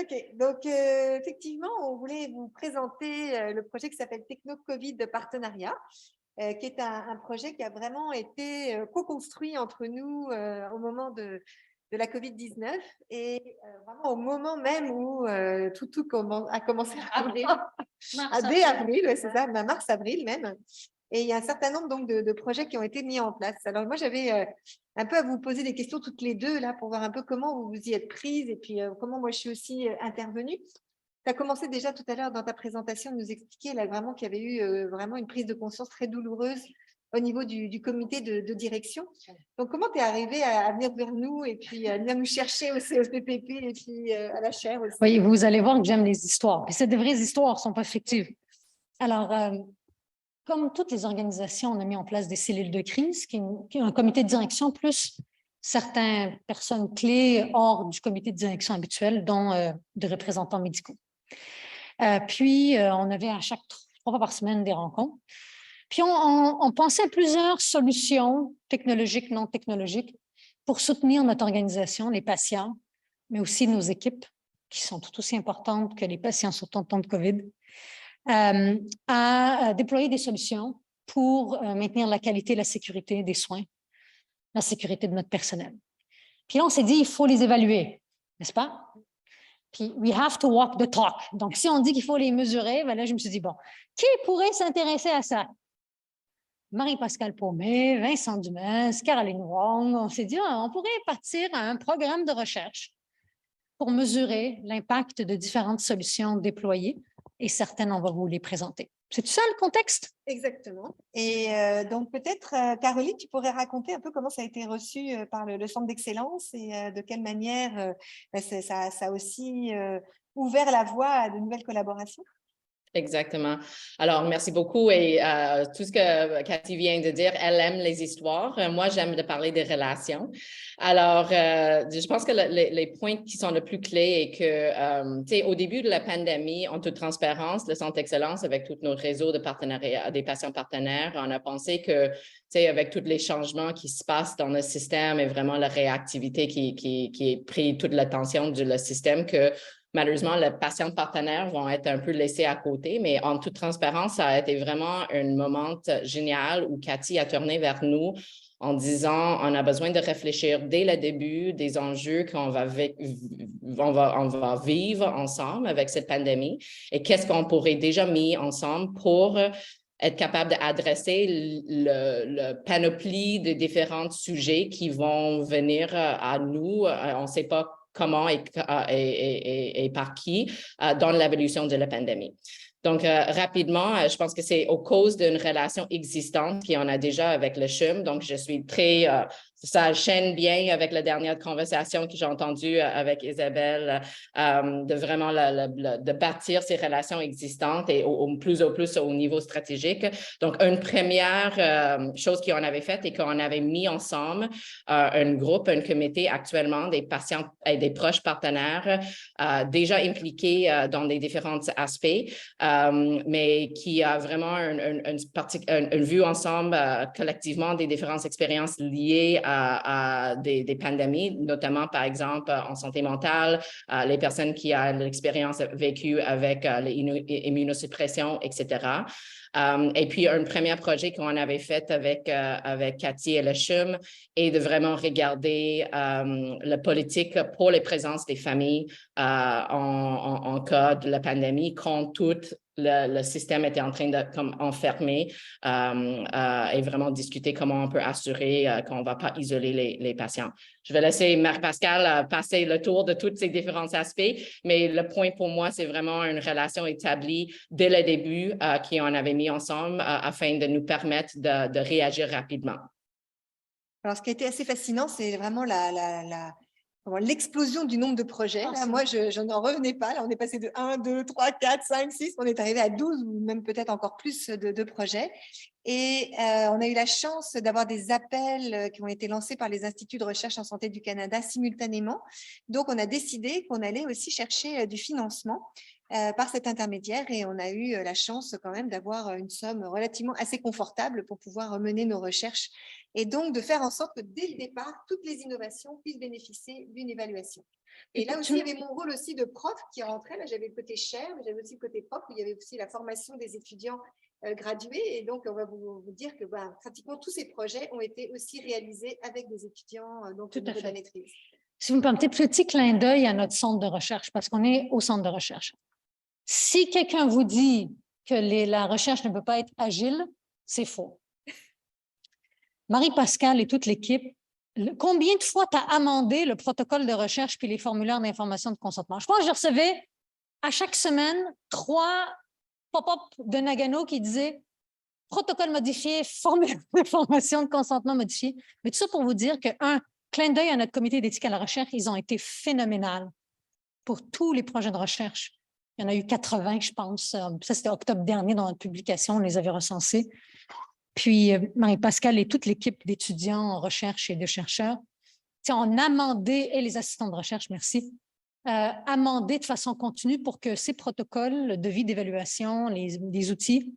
Ok, donc effectivement, on voulait vous présenter le projet qui s'appelle Techno-Covid de partenariat, qui est un projet qui a vraiment été co-construit entre nous au moment de la Covid-19 et vraiment au moment même où a commencé dès avril, ouais, c'est ça, mars-avril même. Et il y a un certain nombre donc, de projets qui ont été mis en place. Alors moi, j'avais un peu à vous poser des questions toutes les deux là pour voir un peu comment vous vous y êtes prises et puis comment moi je suis aussi intervenue. Tu as commencé déjà tout à l'heure dans ta présentation de nous expliquer là, vraiment qu'il y avait eu vraiment une prise de conscience très douloureuse au niveau du comité de direction. Donc, comment tu es arrivée à venir vers nous et puis à venir nous chercher au CEPPP et puis à la chaire aussi? Oui, vous allez voir que j'aime les histoires. Puis c'est des vraies histoires, ne sont pas fictives. Alors, comme toutes les organisations, on a mis en place des cellules de crise, qui est un comité de direction, plus certaines personnes clés hors du comité de direction habituel, dont des représentants médicaux. Puis, on avait à chaque 3 fois par semaine des rencontres. Puis, on pensait à plusieurs solutions technologiques, non technologiques, pour soutenir notre organisation, les patients, mais aussi nos équipes, qui sont tout aussi importantes que les patients sur en temps de COVID, à déployer des solutions pour maintenir la qualité et la sécurité des soins, la sécurité de notre personnel. Puis là, on s'est dit, il faut les évaluer, n'est-ce pas? Puis, we have to walk the talk. Donc, si on dit qu'il faut les mesurer, ben là, je me suis dit, bon, qui pourrait s'intéresser à ça? Marie-Pascale Paumet, Vincent Dumès, Caroline Wong. On s'est dit, on pourrait partir à un programme de recherche pour mesurer l'impact de différentes solutions déployées et certaines, on va vous les présenter. C'est ça le contexte? Exactement. Et donc peut-être, Caroline, tu pourrais raconter un peu comment ça a été reçu par le Centre d'excellence et de quelle manière ça a aussi ouvert la voie à de nouvelles collaborations? Exactement. Alors, merci beaucoup. Et tout ce que Cathy vient de dire, elle aime les histoires. Moi, j'aime de parler des relations. Alors, je pense que les points qui sont les plus clés est que, tu sais, au début de la pandémie, en toute transparence, le Centre d'excellence, avec tous nos réseaux de partenariat, des patients partenaires, on a pensé que, tu sais, avec tous les changements qui se passent dans le système et vraiment la réactivité qui est pris toute l'attention du système, que malheureusement, les patients partenaires vont être un peu laissés à côté, mais en toute transparence, ça a été vraiment un moment génial où Cathy a tourné vers nous en disant on a besoin de réfléchir dès le début des enjeux qu'on va vivre ensemble avec cette pandémie et qu'est-ce qu'on pourrait déjà mettre ensemble pour être capable d'adresser le panoplie de différents sujets qui vont venir à nous. On ne sait pas comment et par qui dans l'évolution de la pandémie. Donc, rapidement, je pense que c'est aux causes d'une relation existante qu'on a déjà avec le CHUM. Donc, je suis très... ça chaîne bien avec la dernière conversation que j'ai entendue avec Isabelle, de vraiment de bâtir ces relations existantes et plus au niveau stratégique. Donc, une première chose qu'on avait faite et qu'on avait mis ensemble un groupe, un comité actuellement des patients et des proches partenaires déjà impliqués dans les différents aspects, mais qui a vraiment une vue ensemble collectivement des différentes expériences liées à des pandémies, notamment, par exemple, en santé mentale, les personnes qui ont l'expérience vécue avec l'immunosuppression, etc. Et puis, un premier projet qu'on avait fait avec Cathy et le CHUM est de vraiment regarder la politique pour les présences des familles en cas de la pandémie, quand tout le système était en train de comme enfermer et vraiment discuter comment on peut assurer qu'on ne va pas isoler les patients. Je vais laisser Marie-Pascale passer le tour de tous ces différents aspects, mais le point pour moi, c'est vraiment une relation établie dès le début qu'on avait mis ensemble afin de nous permettre de réagir rapidement. Alors, ce qui a été assez fascinant, c'est vraiment l'explosion du nombre de projets. Là, moi, je n'en revenais pas. Là, on est passé de 1, 2, 3, 4, 5, 6. On est arrivé à 12 ou même peut-être encore plus de projets. Et on a eu la chance d'avoir des appels qui ont été lancés par les instituts de recherche en santé du Canada simultanément. Donc, on a décidé qu'on allait aussi chercher du financement par cet intermédiaire et on a eu la chance quand même d'avoir une somme relativement assez confortable pour pouvoir mener nos recherches et donc de faire en sorte que dès le départ, toutes les innovations puissent bénéficier d'une évaluation. Et là aussi, il y avait mon rôle aussi de prof qui rentrait. Là, j'avais le côté chaire, mais j'avais aussi le côté prof où il y avait aussi la formation des étudiants gradués. Et donc, on va vous dire que pratiquement tous ces projets ont été aussi réalisés avec des étudiants donc, au niveau de la maîtrise. Si vous me permettez, petit clin d'œil à notre centre de recherche, parce qu'on est au centre de recherche. Si quelqu'un vous dit que la recherche ne peut pas être agile, c'est faux. Marie-Pascale et toute l'équipe, combien de fois tu as amendé le protocole de recherche puis les formulaires d'information de consentement? Je pense que je recevais à chaque semaine 3 pop-up de Nagano qui disaient protocole modifié, formulaire d'information de consentement modifié. Mais tout ça pour vous dire que, clin d'œil à notre comité d'éthique à la recherche, ils ont été phénoménales pour tous les projets de recherche. Il y en a eu 80, je pense. Ça, c'était octobre dernier dans notre publication, on les avait recensés. Puis, Marie-Pascale et toute l'équipe d'étudiants en recherche et de chercheurs, on a amendé, et les assistants de recherche, merci, amendé de façon continue pour que ces protocoles de vie d'évaluation, les outils,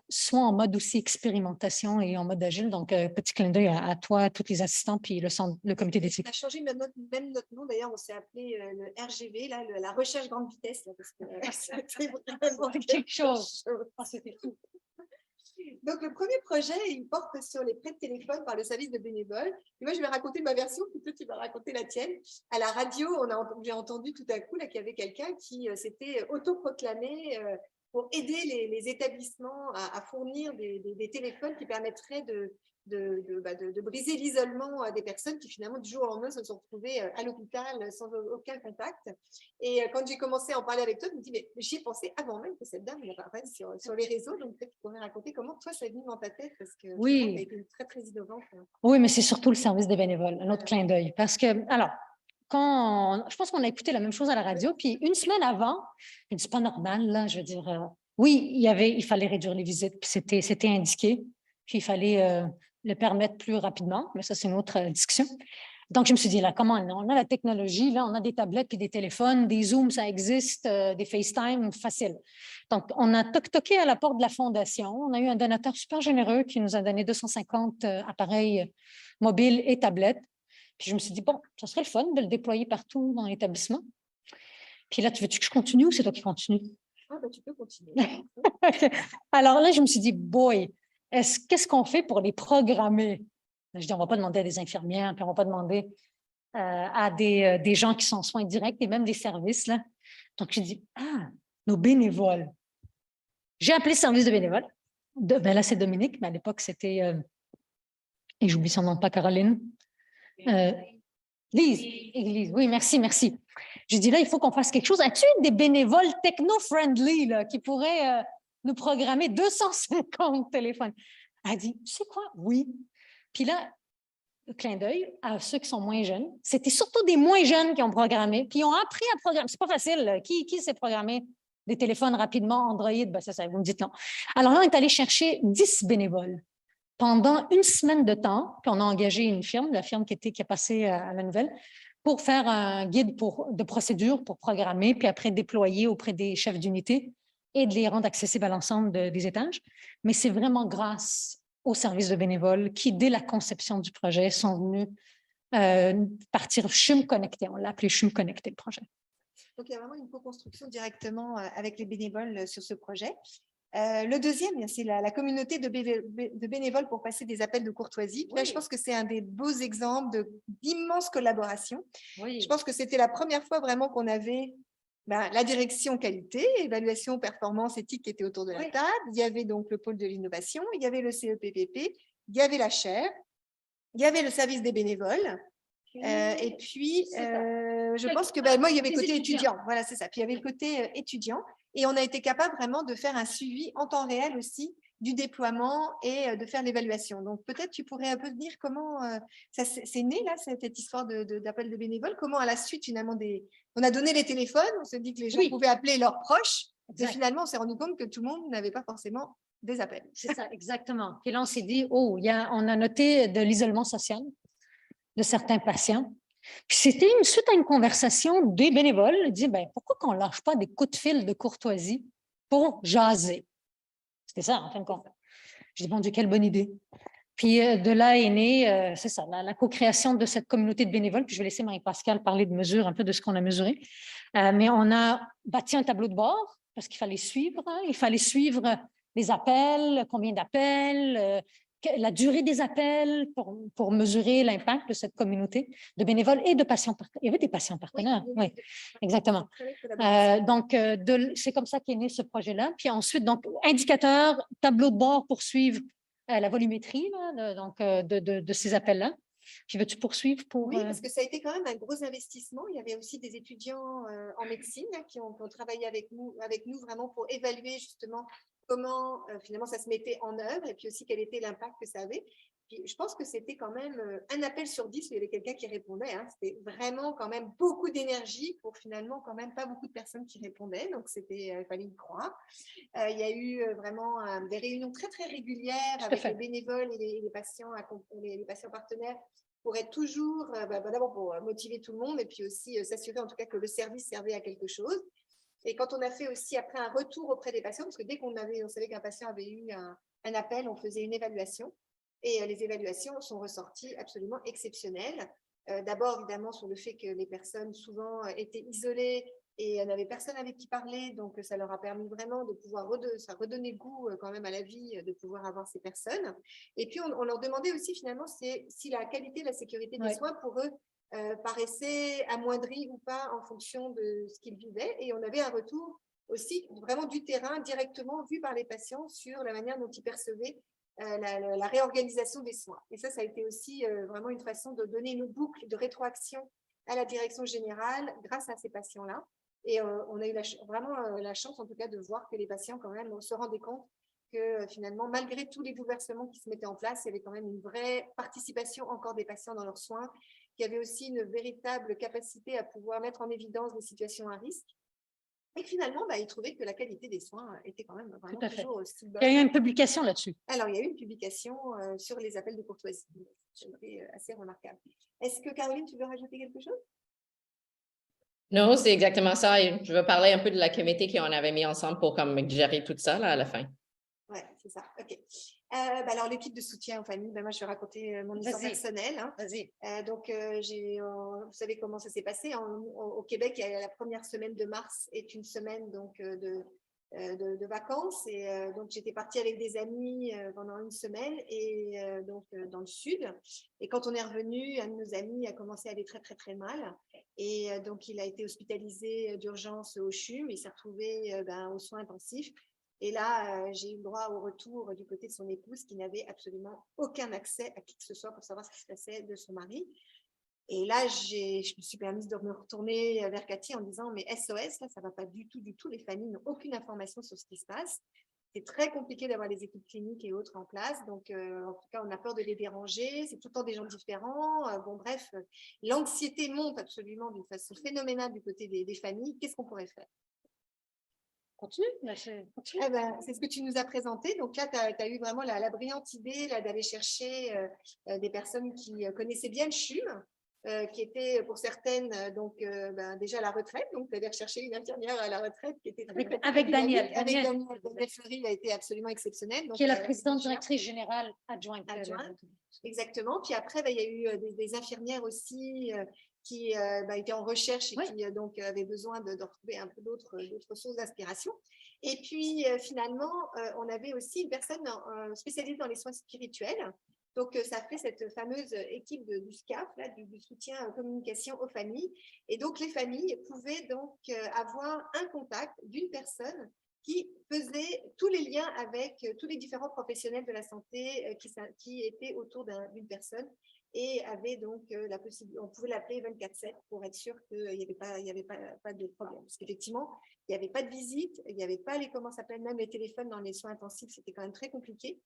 soient en mode aussi expérimentation et en mode agile. Donc, petit clin d'œil à toi, à tous les assistants, puis le comité d'éthique. On a changé même notre nom, d'ailleurs, on s'est appelé le RGV, là, la recherche grande vitesse, là, parce que c'était vraiment quelque chose. C'était fou. Donc, le premier projet, il porte sur les prêts de téléphone par le service de bénévoles. Et moi, je vais raconter ma version, puis toi, tu vas raconter la tienne. À la radio, j'ai entendu tout à coup qu'il y avait quelqu'un qui s'était autoproclamé pour aider les établissements à fournir des téléphones qui permettraient de briser l'isolement des personnes qui finalement du jour au lendemain se sont retrouvées à l'hôpital sans aucun contact. Et quand j'ai commencé à en parler avec toi, je me dis mais j'y ai pensé avant même que cette dame apparaisse sur les réseaux, donc peut-être que tu pourrais raconter comment toi ça est venu dans ta tête parce que oui, tu as été très très innovante. Oui, mais c'est surtout le service des bénévoles, un autre clin d'œil. Parce que, alors, je pense qu'on a écouté la même chose à la radio, puis une semaine avant, je me dis, c'est pas normal, là, je veux dire, oui, il fallait réduire les visites, puis c'était indiqué, puis il fallait le permettre plus rapidement, mais ça, c'est une autre discussion. Donc, je me suis dit, là, comment on a la technologie, là, on a des tablettes puis des téléphones, des Zooms, ça existe, des FaceTime, facile. Donc, on a toqué à la porte de la fondation. On a eu un donateur super généreux qui nous a donné 250 appareils mobiles et tablettes. Puis, je me suis dit, bon, ça serait le fun de le déployer partout dans l'établissement. Puis là, tu veux-tu que je continue ou c'est toi qui continue? Ah, ben, tu peux continuer. Alors là, je me suis dit, boy, qu'est-ce qu'on fait pour les programmer? Je dis, on ne va pas demander à des infirmières, puis on ne va pas demander à des gens qui sont en soins directs et même des services. Là. Donc, j'ai dit, nos bénévoles. J'ai appelé service de bénévoles. Là, c'est Dominique, mais à l'époque, c'était, et j'oublie son nom, pas Caroline. Lise, oui, merci. J'ai dit, là, il faut qu'on fasse quelque chose. As-tu des bénévoles techno-friendly là, qui pourraient nous programmer 250 téléphones? Elle a dit, tu sais quoi? Oui. Puis là, clin d'œil à ceux qui sont moins jeunes. C'était surtout des moins jeunes qui ont programmé, puis ils ont appris à programmer. C'est pas facile. Qui sait programmer des téléphones rapidement, Android? Ben, ça, vous me dites non. Alors là, on est allé chercher 10 bénévoles pendant une semaine de temps, puis on a engagé une firme, la firme qui a passé à la nouvelle, pour faire un guide de procédure pour programmer, puis après déployer auprès des chefs d'unité et de les rendre accessibles à l'ensemble des étages. Mais c'est vraiment grâce aux services de bénévoles qui, dès la conception du projet, sont venus partir CHUM Connecté. On l'a appelé CHUM Connecté, le projet. Donc, il y a vraiment une co-construction directement avec les bénévoles sur ce projet. Le deuxième, c'est la communauté de bénévoles pour passer des appels de courtoisie. Oui. Là, je pense que c'est un des beaux exemples d'immenses collaborations. Oui. Je pense que c'était la première fois vraiment qu'on avait la direction qualité, évaluation, performance, éthique qui était autour de la table. Il y avait donc le pôle de l'innovation, il y avait le CEPPP, il y avait la chaire, il y avait le service des bénévoles. Et puis, je pense que moi, il y avait le côté étudiant. Voilà, c'est ça. Puis, il y avait le côté étudiant. Et on a été capable vraiment de faire un suivi en temps réel aussi du déploiement et de faire l'évaluation. Donc, peut-être tu pourrais un peu dire comment c'est né, là, cette histoire d'appel de bénévoles. Comment, à la suite, finalement, on a donné les téléphones, on s'est dit que les gens pouvaient appeler leurs proches. Et finalement, on s'est rendu compte que tout le monde n'avait pas forcément des appels. C'est ça, exactement. Puis là, on s'est dit, on a noté de l'isolement social de certains patients. Puis c'était suite à une conversation des bénévoles, ils disaient, ben, pourquoi qu'on ne lâche pas des coups de fil de courtoisie pour jaser? C'était ça, en fin de compte. J'ai dit, mon Dieu, quelle bonne idée. Puis de là est née, c'est ça, la co-création de cette communauté de bénévoles. Puis je vais laisser Marie-Pascale parler de mesures, un peu de ce qu'on a mesuré. Mais on a bâti un tableau de bord parce qu'il fallait suivre. Il fallait suivre les appels, combien d'appels, la durée des appels pour mesurer l'impact de cette communauté de bénévoles et de patients partenaires. Il y avait des patients partenaires, oui, exactement. Donc, c'est comme ça qu'est né ce projet-là. Puis ensuite, donc, indicateur, tableau de bord pour suivre la volumétrie là, de ces appels-là. Puis veux-tu poursuivre pour… Oui, parce que ça a été quand même un gros investissement. Il y avait aussi des étudiants en médecine qui ont travaillé avec nous vraiment pour évaluer justement comment finalement ça se mettait en œuvre et puis aussi quel était l'impact que ça avait. Puis, je pense que c'était quand même un appel sur 10 où il y avait quelqu'un qui répondait. Hein. C'était vraiment quand même beaucoup d'énergie pour finalement quand même pas beaucoup de personnes qui répondaient. Donc, il fallait y croire. Il y a eu vraiment des réunions très, très régulières avec les bénévoles et les patients partenaires pour être toujours, d'abord pour motiver tout le monde et puis aussi s'assurer en tout cas que le service servait à quelque chose. Et quand on a fait aussi après un retour auprès des patients, parce que dès qu'on savait qu'un patient avait eu un appel, on faisait une évaluation. Et les évaluations sont ressorties absolument exceptionnelles. D'abord, évidemment, sur le fait que les personnes souvent étaient isolées et n'avaient personne avec qui parler. Donc, ça leur a permis vraiment de pouvoir redonner goût quand même à la vie, de pouvoir avoir ces personnes. Et puis, on leur demandait aussi finalement si la qualité, la sécurité des soins pour eux paraissait amoindrie ou pas en fonction de ce qu'ils vivaient. Et on avait un retour aussi vraiment du terrain, directement vu par les patients sur la manière dont ils percevaient la réorganisation des soins. Et ça a été aussi vraiment une façon de donner une boucle de rétroaction à la direction générale grâce à ces patients-là. Et on a eu vraiment la chance, en tout cas, de voir que les patients, quand même, se rendaient compte que finalement, malgré tous les bouleversements qui se mettaient en place, il y avait quand même une vraie participation encore des patients dans leurs soins, qu'il y avait aussi une véritable capacité à pouvoir mettre en évidence des situations à risque. Et finalement, ils trouvaient que la qualité des soins était quand même vraiment toujours aussi bonne. Il y a eu une publication là-dessus. Alors, il y a eu une publication sur les appels de courtoisie. C'était assez remarquable. Est-ce que, Caroline, tu veux rajouter quelque chose? Non, c'est exactement ça. Et je veux parler un peu de la comité qu'on avait mis ensemble pour gérer tout ça là, à la fin. Oui, c'est ça. OK. Alors, l'équipe de soutien aux familles, moi, je vais raconter mon histoire personnelle. Hein. Vas-y. Donc, vous savez comment ça s'est passé. Au Québec, il y a la première semaine de mars est une semaine donc, de vacances. Et donc, j'étais partie avec des amis pendant une semaine et donc dans le sud. Et quand on est revenu, un de nos amis a commencé à aller très, très, très mal. Et donc, il a été hospitalisé d'urgence au CHUM. Il s'est retrouvé aux soins intensifs. Et là, j'ai eu le droit au retour du côté de son épouse qui n'avait absolument aucun accès à qui que ce soit pour savoir ce qui se passait de son mari. Et là, je me suis permise de me retourner vers Cathy en disant, mais SOS, là, ça ne va pas du tout. Les familles n'ont aucune information sur ce qui se passe. C'est très compliqué d'avoir les équipes cliniques et autres en place. Donc, en tout cas, on a peur de les déranger. C'est tout le temps des gens différents. Bon, bref, l'anxiété monte absolument d'une façon phénoménale du côté des familles. Qu'est-ce qu'on pourrait faire? Continue. C'est ce que tu nous as présenté. Donc là, tu as eu vraiment la brillante idée d'aller chercher des personnes qui connaissaient bien le CHUM, qui étaient pour certaines déjà à la retraite. Donc, tu avais recherché une infirmière à la retraite qui était avec Danielle. Danielle Fleury a été absolument exceptionnelle. Donc, qui est la présidente directrice générale adjointe. Exactement. Puis après, il y a eu des infirmières aussi qui étaient en recherche et qui donc avaient besoin de retrouver un peu d'autres sources d'inspiration. Et puis finalement, on avait aussi une personne spécialisée dans les soins spirituels. Donc, ça fait cette fameuse équipe du SCAF, là, du soutien communication aux familles. Et donc, les familles pouvaient donc avoir un contact d'une personne qui faisait tous les liens avec tous les différents professionnels de la santé qui étaient autour d'une personne et avait donc la possibilité, on pouvait l'appeler 24/7 pour être sûr qu'il n'y avait pas de problème. Parce qu'effectivement, il n'y avait pas de visite, il n'y avait pas même les téléphones dans les soins intensifs, c'était quand même très compliqué.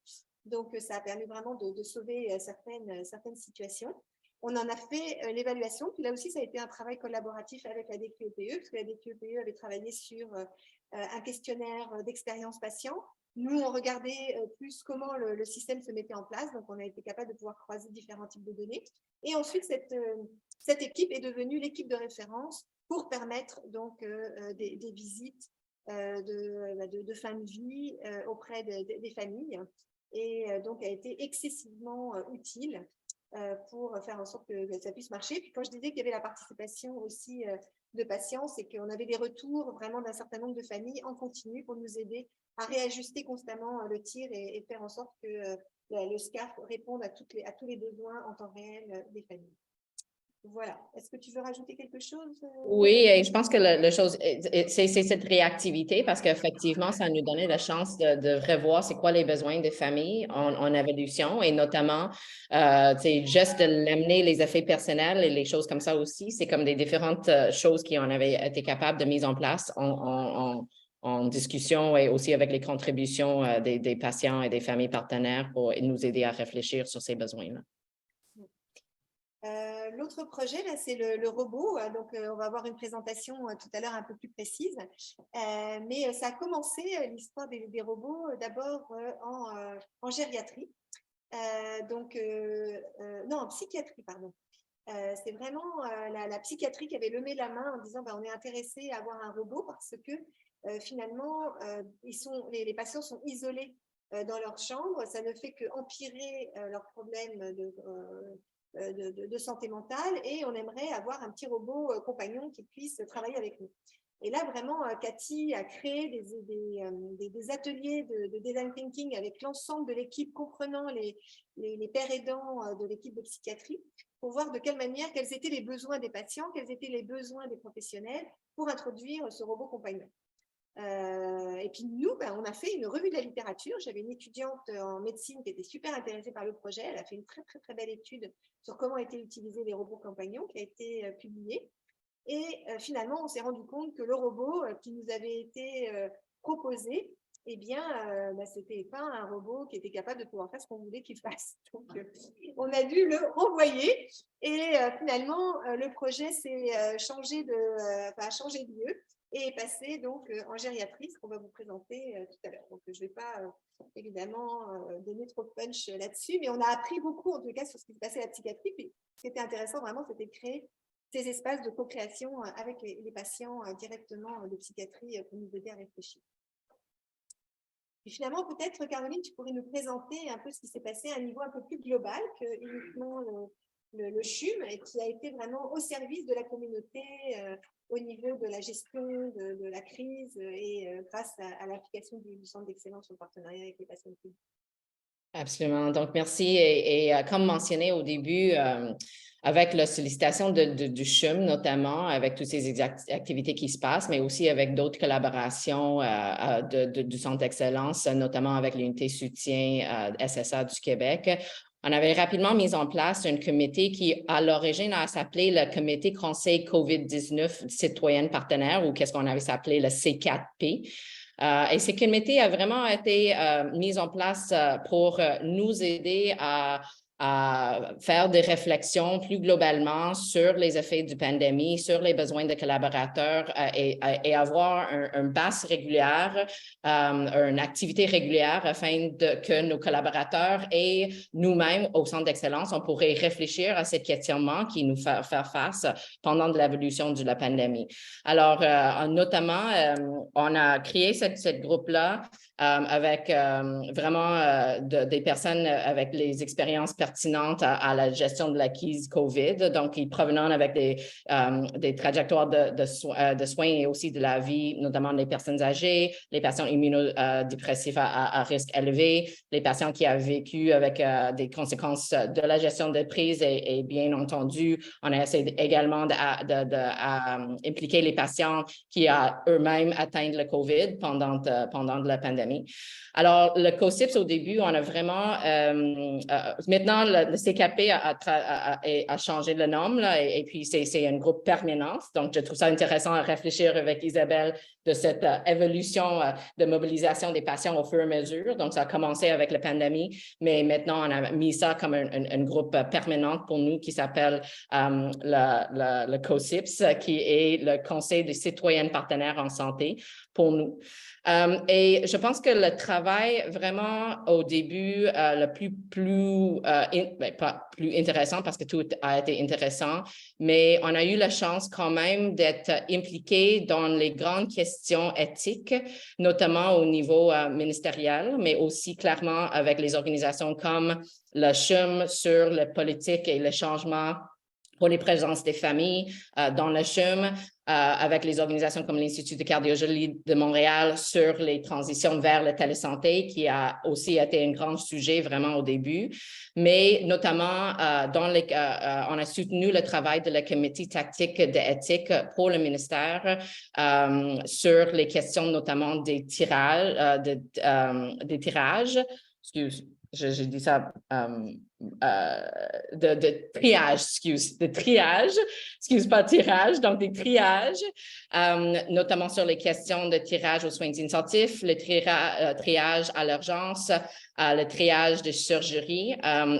Donc, ça a permis vraiment de sauver certaines situations. on en a fait l'évaluation. Puis là aussi, ça a été un travail collaboratif avec la DQEPE, parce que la DQEPE avait travaillé sur un questionnaire d'expérience patient. Nous, on regardait plus comment le système se mettait en place, donc on a été capable de pouvoir croiser différents types de données. Et ensuite, cette équipe est devenue l'équipe de référence pour permettre donc des visites de fin de vie auprès des familles, et donc a été excessivement utile pour faire en sorte que ça puisse marcher. Puis quand je disais qu'il y avait la participation aussi de patients, c'est qu'on avait des retours vraiment d'un certain nombre de familles en continu pour nous aider à réajuster constamment le tir et faire en sorte que le SCAF réponde à tous les besoins en temps réel des familles. Voilà. Est-ce que tu veux rajouter quelque chose? Oui, et je pense que la chose, c'est cette réactivité parce qu'effectivement, ça nous donnait la chance de revoir c'est quoi les besoins des familles en évolution et notamment, juste de l'amener les effets personnels et les choses comme ça aussi. C'est comme des différentes choses qui en avaient été capables de mise en place en discussion et aussi avec les contributions des patients et des familles partenaires pour nous aider à réfléchir sur ces besoins-là. L'autre projet, c'est le robot. Donc, on va avoir une présentation tout à l'heure un peu plus précise. Mais ça a commencé, l'histoire des robots, d'abord en gériatrie. Non, en psychiatrie, pardon. C'est vraiment la psychiatrie qui avait levé la main en disant on est intéressé à avoir un robot parce que finalement, les patients sont isolés dans leur chambre. Ça ne fait qu'empirer leurs problèmes de santé mentale, et on aimerait avoir un petit robot compagnon qui puisse travailler avec nous. Et là, vraiment, Cathy a créé des ateliers de design thinking avec l'ensemble de l'équipe, comprenant les pères aidants de l'équipe de psychiatrie, pour voir de quelle manière, quels étaient les besoins des patients, quels étaient les besoins des professionnels pour introduire ce robot compagnon. Et puis nous, on a fait une revue de la littérature. J'avais une étudiante en médecine qui était super intéressée par le projet. Elle a fait une très, très, très belle étude sur comment étaient utilisés les robots compagnons qui a été publiée. Et finalement, on s'est rendu compte que le robot qui nous avait été proposé, eh bien, c'était pas un robot qui était capable de pouvoir faire ce qu'on voulait qu'il fasse. Donc, on a dû le renvoyer. Et finalement, le projet s'est changé de lieu et est passé donc en gériatrie, ce qu'on va vous présenter tout à l'heure. Donc, je ne vais pas évidemment donner trop de punch là-dessus, mais on a appris beaucoup, en tout cas, sur ce qui se passait à la psychiatrie. Puis, ce qui était intéressant, vraiment, c'était de créer ces espaces de co-création avec les patients directement de psychiatrie pour nous aider à réfléchir. Et finalement, peut-être, Caroline, tu pourrais nous présenter un peu ce qui s'est passé à un niveau un peu plus global que uniquement le CHUM, et qui a été vraiment au service de la communauté au niveau de la gestion de la crise et grâce à l'application du centre d'excellence en partenariat avec les patients publics. Absolument. Donc, merci. Et comme mentionné au début, avec la sollicitation du CHUM, notamment, avec toutes ces activités qui se passent, mais aussi avec d'autres collaborations du Centre d'excellence, notamment avec l'unité soutien SSA du Québec, on avait rapidement mis en place un comité qui, à l'origine, s'appelait le Comité Conseil COVID-19 citoyenne partenaire, ou qu'est-ce qu'on avait s'appelé le C4P. Et ce comité a vraiment été mis en place pour nous aider à faire des réflexions plus globalement sur les effets du pandémie, sur les besoins de collaborateurs et avoir une base régulière, une activité régulière afin que nos collaborateurs et nous-mêmes au Centre d'excellence, on pourrait réfléchir à ces questionnements qui nous font faire face pendant l'évolution de la pandémie. Alors, notamment, on a créé cette groupe-là avec vraiment des personnes avec les expériences pertinentes à la gestion de la crise COVID, donc ils provenant avec des trajectoires de soins et aussi de la vie, notamment les personnes âgées, les patients immunodépressifs à risque élevé, les patients qui ont vécu avec des conséquences de la gestion de crise et bien entendu, on a essayé également d'impliquer les patients qui ont eux-mêmes atteint le COVID pendant la pandémie. pandémie. Alors, le COSIPS, au début, on a vraiment, maintenant, le CKP a changé le nom, là, et puis c'est un groupe permanent. Donc, je trouve ça intéressant à réfléchir avec Isabelle de cette évolution de mobilisation des patients au fur et à mesure. Donc, ça a commencé avec la pandémie, mais maintenant, on a mis ça comme un groupe permanent pour nous qui s'appelle le COSIPS, qui est le Conseil des citoyennes partenaires en santé pour nous. Et je pense que le travail vraiment au début, pas plus intéressant parce que tout a été intéressant, mais on a eu la chance quand même d'être impliqué dans les grandes questions éthiques, notamment au niveau ministériel, mais aussi clairement avec les organisations comme le CHUM sur la politique et le changement pour les présences des familles dans le CHUM, avec les organisations comme l'Institut de cardiologie de Montréal sur les transitions vers la télésanté, qui a aussi été un grand sujet vraiment au début. Mais notamment, on a soutenu le travail de la comité tactique d'éthique pour le ministère sur les questions notamment des tirages, des tirages. Excuse, j'ai dit ça, de triage, pas tirage, donc des triages, notamment sur les questions de tirage aux soins intensifs, le triage à l'urgence, le triage de chirurgie.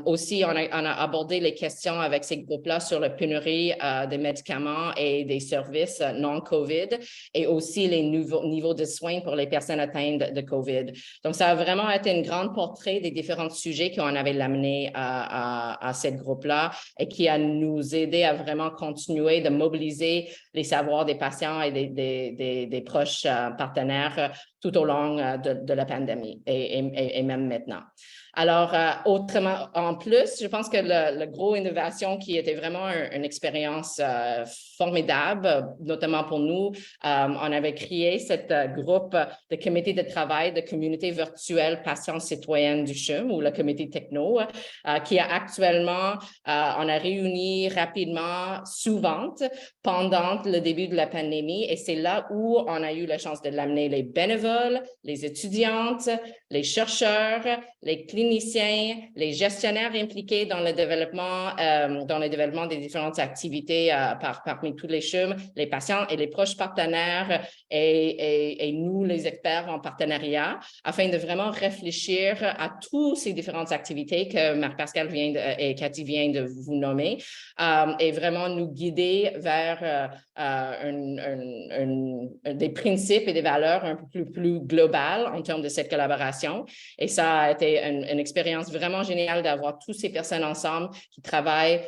Aussi, on a abordé les questions avec ces groupes-là sur la pénurie des médicaments et des services non-COVID et aussi les niveaux de soins pour les personnes atteintes de COVID. Donc, ça a vraiment été un grand portrait des différents sujets qu'on avait amené à ce groupe-là et qui a nous aidé à vraiment continuer de mobiliser les savoirs des patients et des proches partenaires tout au long de la pandémie et même maintenant. Alors, autrement, en plus, je pense que la grosse innovation qui était vraiment une expérience formidable, notamment pour nous, on avait créé ce groupe de comité de travail de communauté virtuelle patients citoyennes du CHUM ou le comité techno, qui a actuellement, on a réuni rapidement souvent pendant le début de la pandémie et c'est là où on a eu la chance de l'amener les bénévoles, les étudiantes, les chercheurs, les cliniciens, les gestionnaires impliqués dans le développement des différentes activités parmi tous les CHUM, les patients et les proches partenaires et nous, les experts en partenariat, afin de vraiment réfléchir à toutes ces différentes activités que Marc-Pascal et Cathy viennent de vous nommer et vraiment nous guider vers des principes et des valeurs un peu plus globales en termes de cette collaboration. Et ça a été une expérience vraiment géniale d'avoir toutes ces personnes ensemble qui travaillent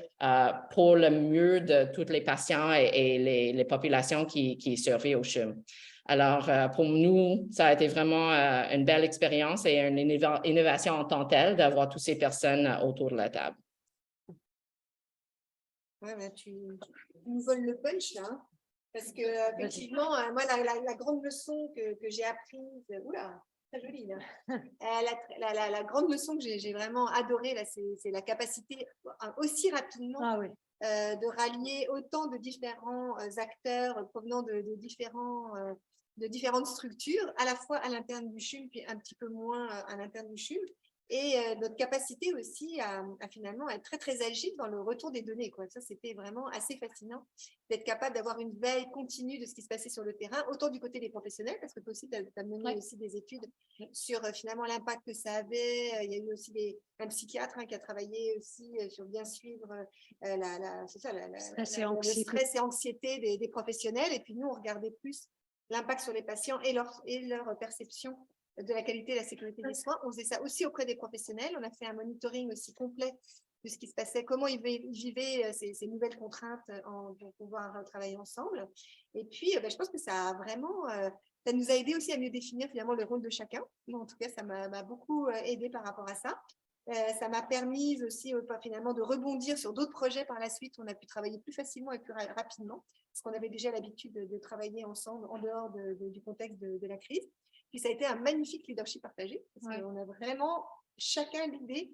pour le mieux de tous les patients et les populations qui servent au CHUM. Alors, pour nous, ça a été vraiment une belle expérience et une innovation en tant que telle d'avoir toutes ces personnes autour de la table. Ouais, ben, tu nous voles le punch là, hein, parce que effectivement, moi, la grande leçon que j'ai apprise, oula, très jolie là. La grande leçon que j'ai vraiment adorée là, c'est la capacité aussi rapidement de rallier autant de différents acteurs provenant de différentes structures, à la fois à l'interne du CHUM, puis un petit peu moins à l'interne du CHUM. Et notre capacité aussi à finalement être très, très agile dans le retour des données, quoi. Ça, c'était vraiment assez fascinant d'être capable d'avoir une veille continue de ce qui se passait sur le terrain, autant du côté des professionnels, parce que toi aussi, tu as mené aussi des études sur finalement l'impact que ça avait. Il y a eu aussi un psychiatre qui a travaillé aussi sur bien suivre le stress et anxiété des professionnels. Et puis nous, on regardait plus l'impact sur les patients et leur perception de la qualité et la sécurité des soins. On faisait ça aussi auprès des professionnels. On a fait un monitoring aussi complet de ce qui se passait, comment ils vivaient ces nouvelles contraintes pour pouvoir travailler ensemble. Et puis, je pense que ça a vraiment, ça nous a aidé aussi à mieux définir finalement le rôle de chacun. Bon, en tout cas, ça m'a beaucoup aidé par rapport à ça. Ça m'a permis aussi finalement de rebondir sur d'autres projets par la suite. On a pu travailler plus facilement et plus rapidement, parce qu'on avait déjà l'habitude de travailler ensemble en dehors du contexte de la crise. Puis ça a été un magnifique leadership partagé, parce qu'on a vraiment chacun l'idée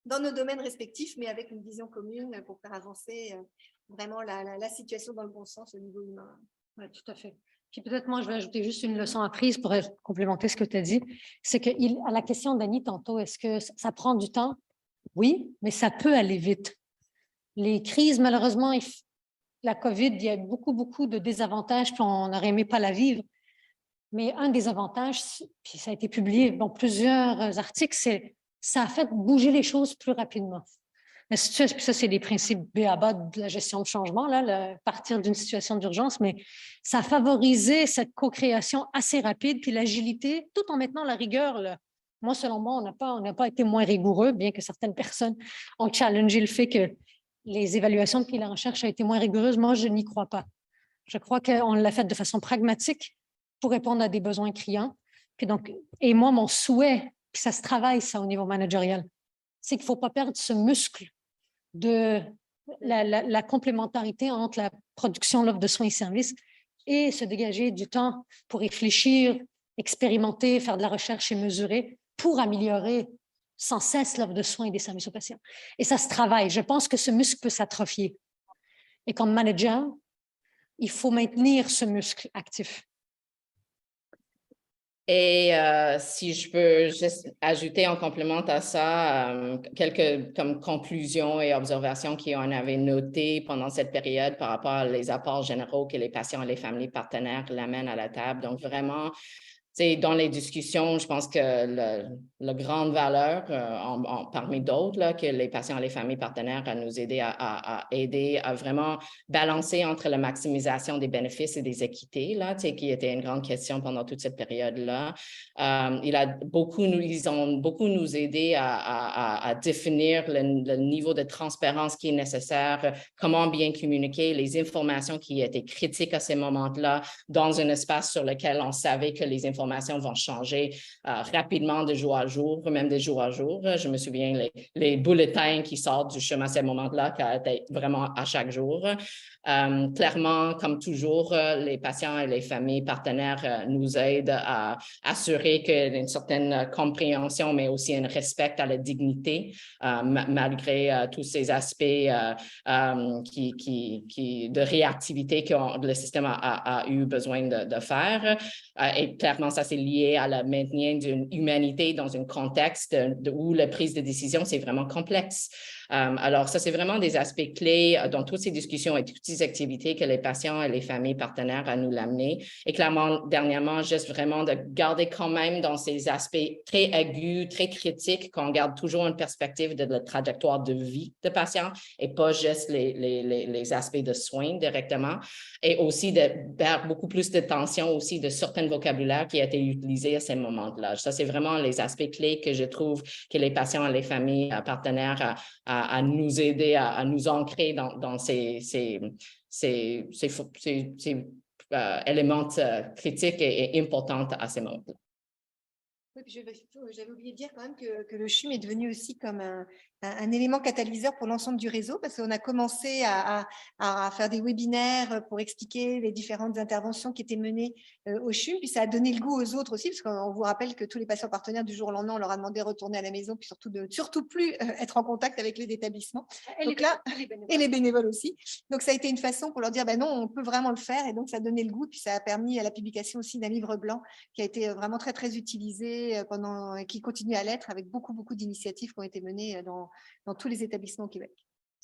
dans nos domaines respectifs, mais avec une vision commune pour faire avancer vraiment la situation dans le bon sens au niveau humain. Oui, tout à fait. Puis peut-être moi, je vais ajouter juste une leçon apprise pour complémenter ce que tu as dit. C'est qu'à la question d'Annie tantôt, est-ce que ça prend du temps? Oui, mais ça peut aller vite. Les crises, malheureusement, la COVID, il y a beaucoup de désavantages, puis on n'aurait aimé pas la vivre. Mais un des avantages, puis ça a été publié dans plusieurs articles, c'est ça a fait bouger les choses plus rapidement. Mais ça, c'est les principes b.a.-ba de la gestion de changement, là, partir d'une situation d'urgence, mais ça a favorisé cette co-création assez rapide, puis l'agilité, tout en maintenant la rigueur. Là. Moi, selon moi, on n'a pas été moins rigoureux, bien que certaines personnes ont challengé le fait que les évaluations de la recherche ont été moins rigoureuses. Moi, je n'y crois pas. Je crois qu'on l'a fait de façon pragmatique pour répondre à des besoins criants. Puis donc, et moi, mon souhait, puis ça se travaille, ça, au niveau managérial, c'est qu'il ne faut pas perdre ce muscle de la complémentarité entre la production, l'offre de soins et services et se dégager du temps pour réfléchir, expérimenter, faire de la recherche et mesurer pour améliorer sans cesse l'offre de soins et des services aux patients. Et ça se travaille. Je pense que ce muscle peut s'atrophier. Et comme manager, il faut maintenir ce muscle actif. Et si je peux juste ajouter en complément à ça quelques comme conclusions et observations qu'on avait notées pendant cette période par rapport aux apports généraux que les patients et les familles partenaires l'amènent à la table. Donc, vraiment, dans les discussions, je pense que la grande valeur, parmi d'autres, que les patients et les familles partenaires nous aider à aider à vraiment balancer entre la maximisation des bénéfices et des équités, là, qui était une grande question pendant toute cette période-là. Ils ont beaucoup nous aidé à définir le niveau de transparence qui est nécessaire, comment bien communiquer, les informations qui étaient critiques à ces moments-là dans un espace sur lequel on savait que les informations vont changer rapidement de jour à jour, même de jour à jour. Je me souviens les bulletins qui sortent du chemin à ce moment-là, qui étaient vraiment à chaque jour. Clairement, comme toujours, les patients et les familles partenaires nous aident à assurer qu'il y a une certaine compréhension, mais aussi un respect à la dignité, malgré tous ces aspects de réactivité que le système a eu besoin de faire. Et clairement, ça, c'est lié à le maintien d'une humanité dans un contexte où la prise de décision, c'est vraiment complexe. Alors, ça, c'est vraiment des aspects clés dans toutes ces discussions et toutes ces activités que les patients et les familles partenaires à nous l'amener. Et clairement, dernièrement, juste vraiment de garder quand même dans ces aspects très aigus, très critiques, qu'on garde toujours une perspective de la trajectoire de vie de patients et pas juste les aspects de soins directement. Et aussi de faire beaucoup plus de tension aussi de certains vocabulaires qui a été utilisés à ces moments-là. Ça, c'est vraiment les aspects clés que je trouve que les patients et les familles partenaires à nous aider, à nous ancrer dans ces éléments critiques et importants à ces moments-là. Oui, j'avais oublié de dire quand même que le CHUM est devenu aussi comme un élément catalyseur pour l'ensemble du réseau, parce qu'on a commencé à faire des webinaires pour expliquer les différentes interventions qui étaient menées au CHUM, puis ça a donné le goût aux autres aussi, parce qu'on vous rappelle que tous les patients partenaires du jour au lendemain, on leur a demandé de retourner à la maison, puis surtout plus être en contact avec les établissements. Et les bénévoles aussi. Donc ça a été une façon pour leur dire, ben non, on peut vraiment le faire, et donc ça a donné le goût, puis ça a permis à la publication aussi d'un livre blanc qui a été vraiment très, très utilisé qui continue à l'être avec beaucoup d'initiatives qui ont été menées dans tous les établissements au Québec.